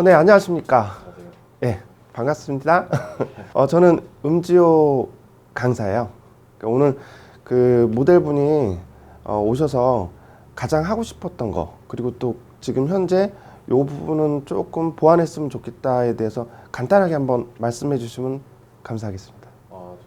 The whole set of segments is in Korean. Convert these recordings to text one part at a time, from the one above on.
네, 안녕하십니까. 네, 반갑습니다. 저는 음지호 강사예요. 오늘 그 모델분이 오셔서 가장 하고 싶었던 거, 그리고 또 지금 현재 이 부분은 조금 보완했으면 좋겠다에 대해서 간단하게 한번 말씀해 주시면 감사하겠습니다. 저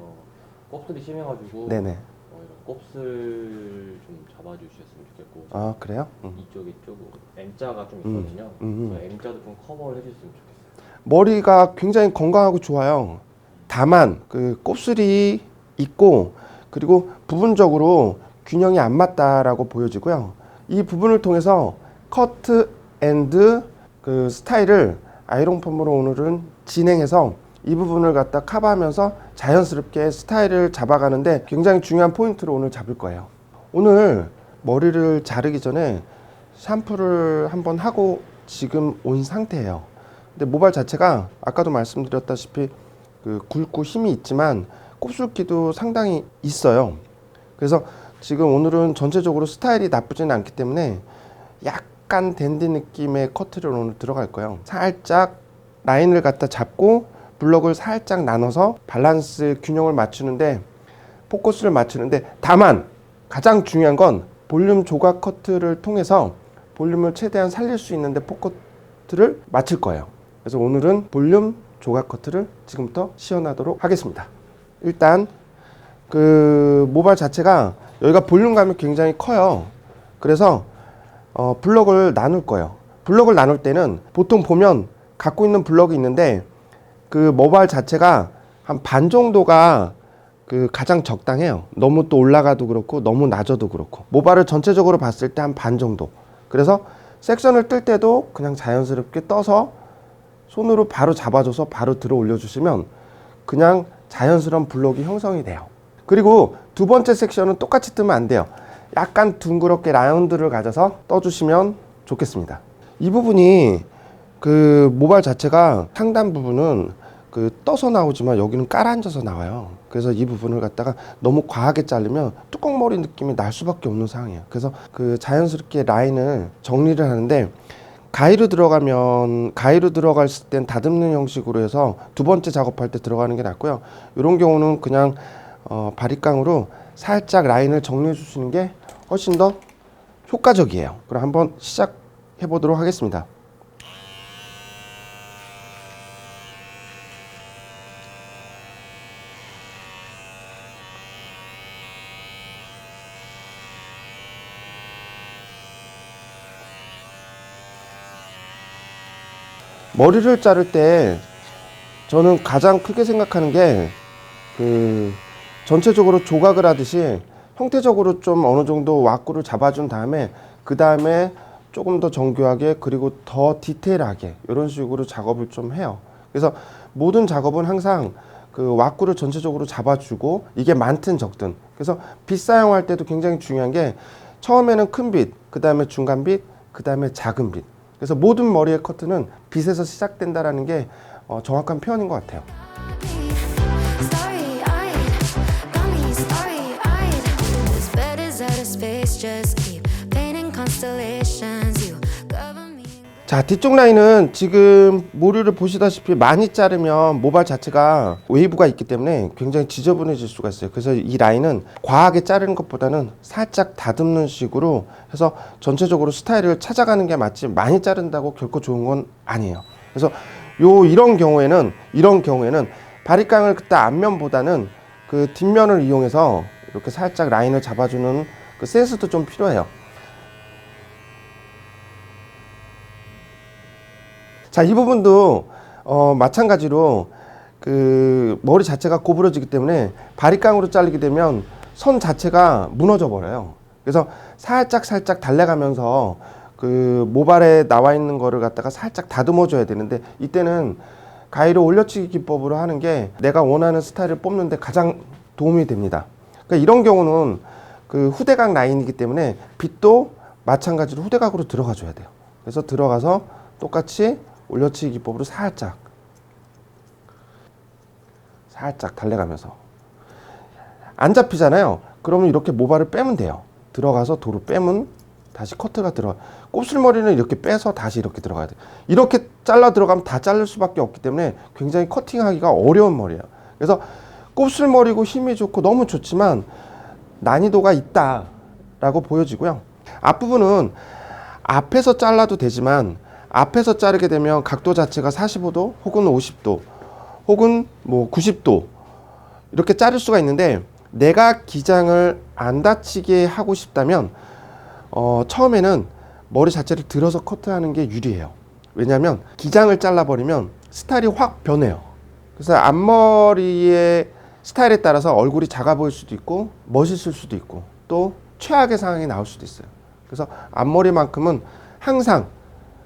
곱슬이 심해가지고 네네. 이런 곱슬 좀 잡아주셨으면 좋겠고. 아, 그래요? 이쪽에 좀 M자가 좀 있거든요. 그래서 M자도 좀 커버를 해줬으면 좋겠어요. 머리가 굉장히 건강하고 좋아요. 다만 그 곱슬이 있고 그리고 부분적으로 균형이 안 맞다라고 보여지고요. 이 부분을 통해서 커트 앤드 그 스타일을 아이롱 펌으로 오늘은 진행해서 이 부분을 갖다 커버하면서 자연스럽게 스타일을 잡아가는데 굉장히 중요한 포인트를 오늘 잡을 거예요. 오늘 머리를 자르기 전에 샴푸를 한번 하고 지금 온 상태예요. 근데 모발 자체가 아까도 말씀드렸다시피 그 굵고 힘이 있지만 곱슬기도 상당히 있어요. 그래서 지금 오늘은 전체적으로 스타일이 나쁘지는 않기 때문에 약간 댄디 느낌의 커트를 오늘 들어갈 거예요. 살짝 라인을 갖다 잡고 블럭을 살짝 나눠서 밸런스 균형을 맞추는데 포커스를 맞추는데 다만 가장 중요한 건 볼륨 조각 커트를 통해서 볼륨을 최대한 살릴 수 있는데 포커스를 맞출 거예요. 그래서 오늘은 볼륨 조각 커트를 지금부터 시연하도록 하겠습니다. 일단 그 모발 자체가 여기가 볼륨감이 굉장히 커요. 그래서 블럭을 나눌 거예요. 블럭을 나눌 때는 보통 보면 갖고 있는 블럭이 있는데 그 모발 자체가 한 반 정도가 그 가장 적당해요. 너무 또 올라가도 그렇고 너무 낮아도 그렇고 모발을 전체적으로 봤을 때 한 반 정도. 그래서 섹션을 뜰 때도 그냥 자연스럽게 떠서 손으로 바로 잡아줘서 바로 들어 올려주시면 그냥 자연스러운 블록이 형성이 돼요. 그리고 두 번째 섹션은 똑같이 뜨면 안 돼요. 약간 둥그렇게 라운드를 가져서 떠주시면 좋겠습니다. 이 부분이 그 모발 자체가 상단 부분은 그 떠서 나오지만 여기는 깔아앉아서 나와요. 그래서 이 부분을 갖다가 너무 과하게 자르면 뚜껑머리 느낌이 날 수밖에 없는 상황이에요. 그래서 그 자연스럽게 라인을 정리를 하는데 가위로 들어갔을 땐 다듬는 형식으로 해서 두 번째 작업할 때 들어가는 게 낫고요. 이런 경우는 그냥 바리깡으로 살짝 라인을 정리해 주시는 게 훨씬 더 효과적이에요. 그럼 한번 시작해 보도록 하겠습니다. 머리를 자를 때 저는 가장 크게 생각하는 게 그 전체적으로 조각을 하듯이 형태적으로 좀 어느 정도 왁구를 잡아준 다음에 그 다음에 조금 더 정교하게 그리고 더 디테일하게 이런 식으로 작업을 좀 해요. 그래서 모든 작업은 항상 그 왁구를 전체적으로 잡아주고 이게 많든 적든 그래서 빗 사용할 때도 굉장히 중요한 게 처음에는 큰 빗, 그 다음에 중간 빗, 그 다음에 작은 빗. 그래서 모든 머리의 커트는 빗에서 시작된다라는 게 정확한 표현인 것 같아요. 자, 뒤쪽 라인은 지금 모류를 보시다시피 많이 자르면 모발 자체가 웨이브가 있기 때문에 굉장히 지저분해질 수가 있어요. 그래서 이 라인은 과하게 자르는 것보다는 살짝 다듬는 식으로 해서 전체적으로 스타일을 찾아가는 게 맞지 많이 자른다고 결코 좋은 건 아니에요. 그래서 이런 경우에는 바리깡을 그때 앞면보다는 그 뒷면을 이용해서 이렇게 살짝 라인을 잡아주는 그 센스도 좀 필요해요. 자, 이 부분도 마찬가지로 그 머리 자체가 고부러지기 때문에 바리깡으로 자르게 되면 선 자체가 무너져 버려요. 그래서 살짝 달래가면서 그 모발에 나와 있는 거를 갖다가 살짝 다듬어 줘야 되는데 이때는 가위로 올려치기 기법으로 하는 게 내가 원하는 스타일을 뽑는데 가장 도움이 됩니다. 그러니까 이런 경우는 그 후대각 라인이기 때문에 빗도 마찬가지로 후대각으로 들어가 줘야 돼요. 그래서 들어가서 똑같이 올려치기 기법으로 살짝 달래가면서 안 잡히잖아요. 그러면 이렇게 모발을 빼면 돼요. 들어가서 도로 빼면 다시 커트가 들어가. 곱슬머리는 이렇게 빼서 다시 이렇게 들어가야 돼. 이렇게 잘라 들어가면 다 자를 수밖에 없기 때문에 굉장히 커팅하기가 어려운 머리예요. 그래서 곱슬머리고 힘이 좋고 너무 좋지만 난이도가 있다라고 보여지고요. 앞부분은 앞에서 잘라도 되지만 앞에서 자르게 되면 각도 자체가 45도 혹은 50도 혹은 뭐 90도 이렇게 자를 수가 있는데, 내가 기장을 안 다치게 하고 싶다면 처음에는 머리 자체를 들어서 커트하는 게 유리해요. 왜냐하면 기장을 잘라버리면 스타일이 확 변해요. 그래서 앞머리의 스타일에 따라서 얼굴이 작아 보일 수도 있고 멋있을 수도 있고 또 최악의 상황이 나올 수도 있어요. 그래서 앞머리만큼은 항상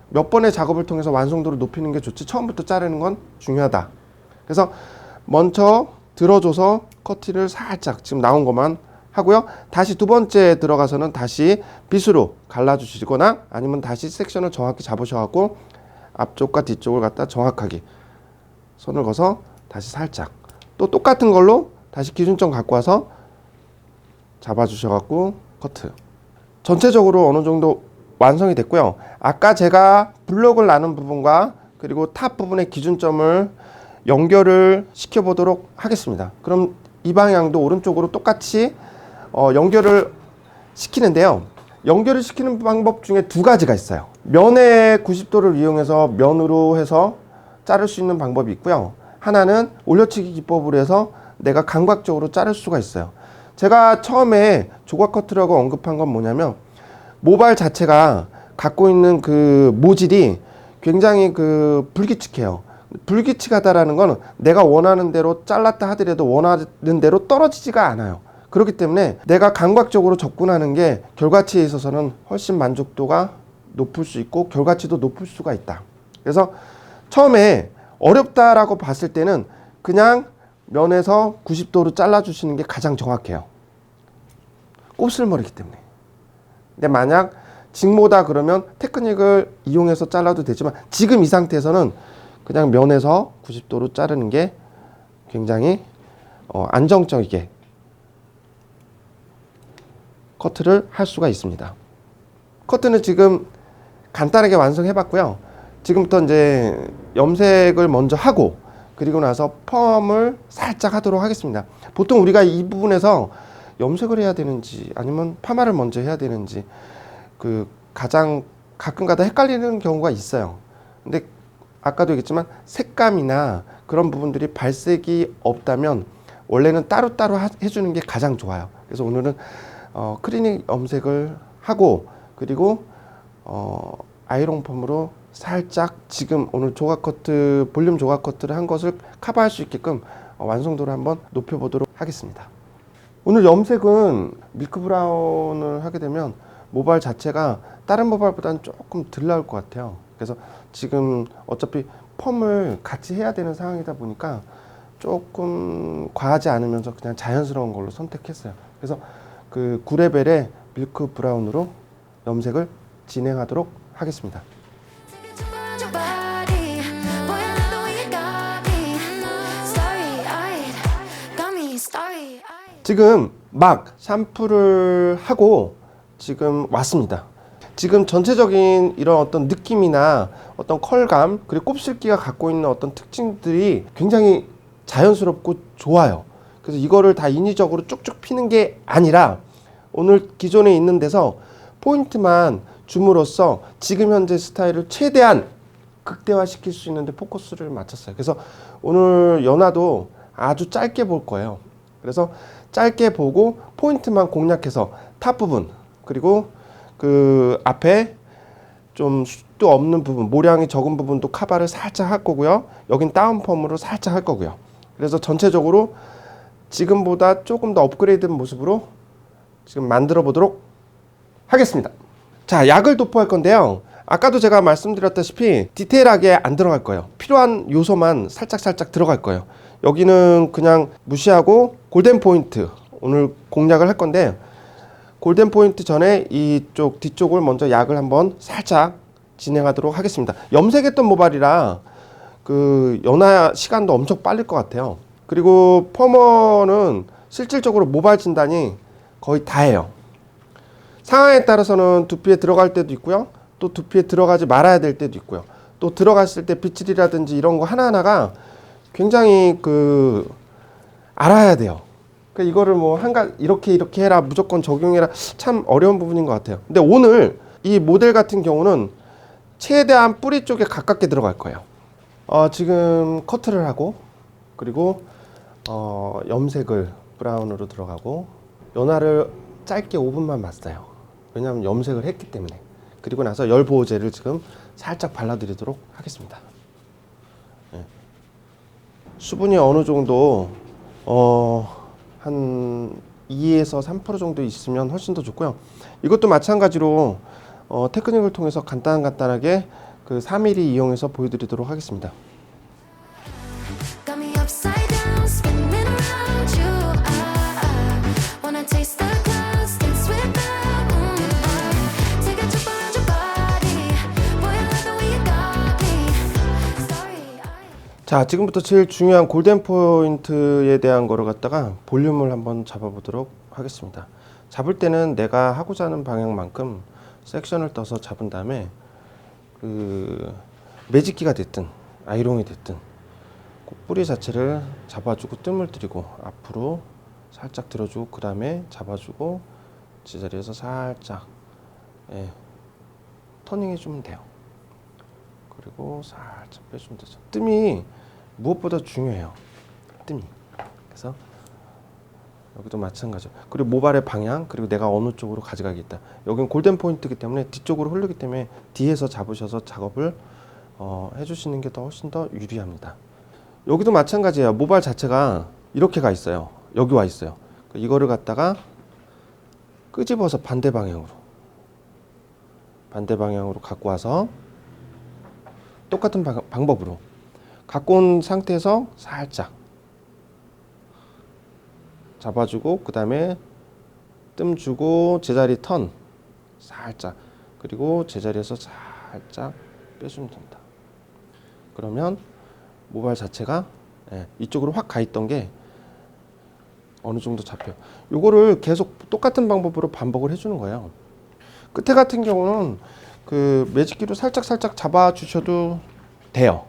몇 번의 작업을 통해서 완성도를 높이는 게 좋지 처음부터 자르는 건 중요하다. 그래서 먼저 들어줘서 커트를 살짝 지금 나온 것만 하고요. 다시 두 번째 들어가서는 다시 빗으로 갈라주시거나 아니면 다시 섹션을 정확히 잡으셔갖고 앞쪽과 뒤쪽을 갖다 정확하게 손을 거서 다시 살짝 또 똑같은 걸로 다시 기준점 갖고 와서 잡아주셔갖고 커트. 전체적으로 어느 정도 완성이 됐고요. 아까 제가 블록을 나눈 부분과 그리고 탑 부분의 기준점을 연결을 시켜 보도록 하겠습니다. 그럼 이 방향도 오른쪽으로 똑같이 연결을 시키는데요. 연결을 시키는 방법 중에 두 가지가 있어요. 면의 90도를 이용해서 면으로 해서 자를 수 있는 방법이 있고요. 하나는 올려치기 기법으로 해서 내가 감각적으로 자를 수가 있어요. 제가 처음에 조각 커트라고 언급한 건 뭐냐면 모발 자체가 갖고 있는 그 모질이 굉장히 그 불규칙해요. 불규칙하다라는 건 내가 원하는 대로 잘랐다 하더라도 원하는 대로 떨어지지가 않아요. 그렇기 때문에 내가 감각적으로 접근하는 게 결과치에 있어서는 훨씬 만족도가 높을 수 있고 결과치도 높을 수가 있다. 그래서 처음에 어렵다라고 봤을 때는 그냥 면에서 90도로 잘라주시는 게 가장 정확해요. 곱슬머리이기 때문에. 근데 만약 직모다 그러면 테크닉을 이용해서 잘라도 되지만 지금 이 상태에서는 그냥 면에서 90도로 자르는 게 굉장히 안정적이게 커트를 할 수가 있습니다. 커트는 지금 간단하게 완성해 봤고요. 지금부터 이제 염색을 먼저 하고 그리고 나서 펌을 살짝 하도록 하겠습니다. 보통 우리가 이 부분에서 염색을 해야 되는지 아니면 파마를 먼저 해야 되는지 그 가장 가끔가다 헷갈리는 경우가 있어요. 근데 아까도 얘기했지만 색감이나 그런 부분들이 발색이 없다면 원래는 따로따로 해주는 게 가장 좋아요. 그래서 오늘은 클리닉 염색을 하고 그리고 아이롱 펌으로 살짝 지금 오늘 조각 커트 볼륨 조각 커트를 한 것을 커버할 수 있게끔 완성도를 한번 높여보도록 하겠습니다. 오늘 염색은 밀크 브라운을 하게 되면 모발 자체가 다른 모발보다는 조금 덜 나올 것 같아요. 그래서 지금 어차피 펌을 같이 해야 되는 상황이다 보니까 조금 과하지 않으면서 그냥 자연스러운 걸로 선택했어요. 그래서 그 9레벨의 밀크 브라운으로 염색을 진행하도록 하겠습니다. 지금 막 샴푸를 하고 지금 왔습니다. 지금 전체적인 이런 어떤 느낌이나 어떤 컬감 그리고 곱슬기가 갖고 있는 어떤 특징들이 굉장히 자연스럽고 좋아요. 그래서 이거를 다 인위적으로 쭉쭉 피는 게 아니라 오늘 기존에 있는 데서 포인트만 줌으로써 지금 현재 스타일을 최대한 극대화시킬 수 있는데 포커스를 맞췄어요. 그래서 오늘 연화도 아주 짧게 볼 거예요. 그래서 짧게 보고 포인트만 공략해서 탑 부분 그리고 그 앞에 좀 숱도 없는 부분 모량이 적은 부분도 커버를 살짝 할 거고요. 여긴 다운펌으로 살짝 할 거고요. 그래서 전체적으로 지금보다 조금 더 업그레이드된 모습으로 지금 만들어 보도록 하겠습니다. 자, 약을 도포할 건데요. 아까도 제가 말씀드렸다시피 디테일하게 안 들어갈 거예요. 필요한 요소만 살짝 들어갈 거예요. 여기는 그냥 무시하고 골든 포인트 오늘 공략을 할 건데 골든 포인트 전에 이쪽 뒤쪽을 먼저 약을 한번 살짝 진행하도록 하겠습니다. 염색했던 모발이라 그 연화 시간도 엄청 빠를 것 같아요. 그리고 펌어는 실질적으로 모발 진단이 거의 다예요. 상황에 따라서는 두피에 들어갈 때도 있고요. 또 두피에 들어가지 말아야 될 때도 있고요. 또 들어갔을 때 비칠이라든지 이런 거 하나하나가 굉장히 알아야 돼요. 그러니까 이거를 뭐 이렇게 해라 무조건 적용해라 참 어려운 부분인 것 같아요. 근데 오늘 이 모델 같은 경우는 최대한 뿌리 쪽에 가깝게 들어갈 거예요. 지금 커트를 하고 그리고 염색을 브라운으로 들어가고 연화를 짧게 5분만 봤어요. 왜냐하면 염색을 했기 때문에. 그리고 나서 열 보호제를 지금 살짝 발라드리도록 하겠습니다. 네. 수분이 어느 정도 한 2에서 3% 정도 있으면 훨씬 더 좋고요. 이것도 마찬가지로 테크닉을 통해서 간단하게 그 3mm 이용해서 보여드리도록 하겠습니다. Got me upside down, spinning around you. Wanna taste the clouds, dance without. Take a trip around your body. Boy, I love the way you got me. Sorry, 자, 지금부터 제일 중요한 골든 포인트에 대한 거를 갖다가 볼륨을 한번 잡아보도록 하겠습니다. 잡을 때는 내가 하고자 하는 방향만큼 섹션을 떠서 잡은 다음에 매직기가 됐든 아이롱이 됐든 뿌리 자체를 잡아주고 뜸을 들이고 앞으로 살짝 들어주고 그 다음에 잡아주고 제자리에서 살짝 터닝 해주면 돼요. 그리고 살짝 빼주면 되죠. 뜸이 무엇보다 중요해요. 뜸이. 그래서 여기도 마찬가지죠. 그리고 모발의 방향 그리고 내가 어느 쪽으로 가져가겠다. 여기는 골든 포인트이기 때문에 뒤쪽으로 흐르기 때문에 뒤에서 잡으셔서 작업을 해주시는 게 훨씬 더 유리합니다. 여기도 마찬가지예요. 모발 자체가 이렇게 가 있어요. 여기 와 있어요. 이거를 갖다가 끄집어서 반대 방향으로 갖고 와서 똑같은 방법으로 갖고 온 상태에서 살짝 잡아주고 그 다음에 뜸 주고 제자리 턴 살짝 그리고 제자리에서 살짝 빼주면 됩니다. 그러면 모발 자체가 이쪽으로 확 가 있던 게 어느 정도 잡혀요. 요거를 계속 똑같은 방법으로 반복을 해주는 거예요. 끝에 같은 경우는 그 매직기로 살짝 잡아 주셔도 돼요.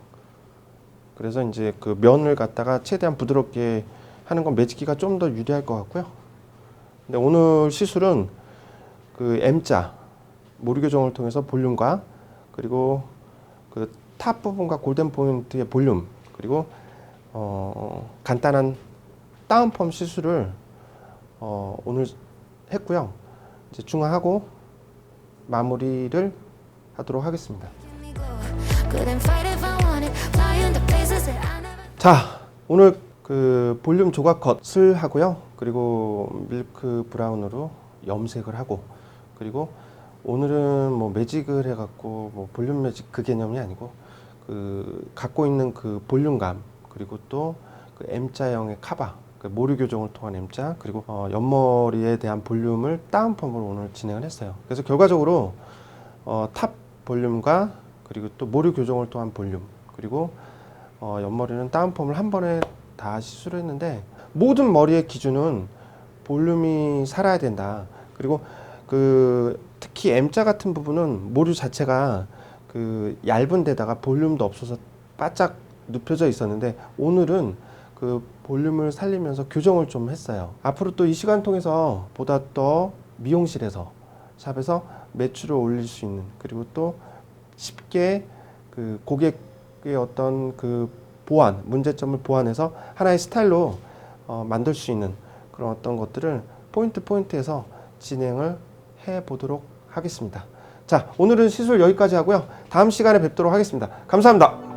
그래서 이제 그 면을 갖다가 최대한 부드럽게 하는 건 매직기가 좀 더 유리할 것 같고요. 근데 오늘 시술은 그 M자 모류 교정을 통해서 볼륨과 그리고 그 탑 부분과 골든 포인트의 볼륨 그리고 간단한 다운펌 시술을 오늘 했고요. 이제 중화하고 마무리를 하도록 하겠습니다. give me glow. Couldn't fight if I wanted. Flying to places that I never. 자, 오늘 그 볼륨 조각 컷을 하고요. 그리고 밀크 브라운으로 염색을 하고 그리고 오늘은 뭐 매직을 해갖고 뭐 볼륨 매직 그 개념이 아니고 그 갖고 있는 그 볼륨감 그리고 또 그 M자형의 카바 그 모류 교정을 통한 M자 그리고 옆머리에 대한 볼륨을 다운펌으로 오늘 진행을 했어요. 그래서 결과적으로 탑 볼륨과 그리고 또 모류 교정을 통한 볼륨 그리고 옆머리는 다운펌을 한 번에 다 시술을 했는데 모든 머리의 기준은 볼륨이 살아야 된다. 그리고 그 특히 M자 같은 부분은 모류 자체가 그 얇은 데다가 볼륨도 없어서 바짝 눕혀져 있었는데 오늘은 그 볼륨을 살리면서 교정을 좀 했어요. 앞으로 또 이 시간 통해서 보다 더 미용실에서 샵에서 매출을 올릴 수 있는 그리고 또 쉽게 그 고객의 어떤 그 보완 문제점을 보완해서 하나의 스타일로 만들 수 있는 그런 어떤 것들을 포인트에서 진행을 해 보도록 하겠습니다. 자, 오늘은 시술 여기까지 하고요. 다음 시간에 뵙도록 하겠습니다. 감사합니다.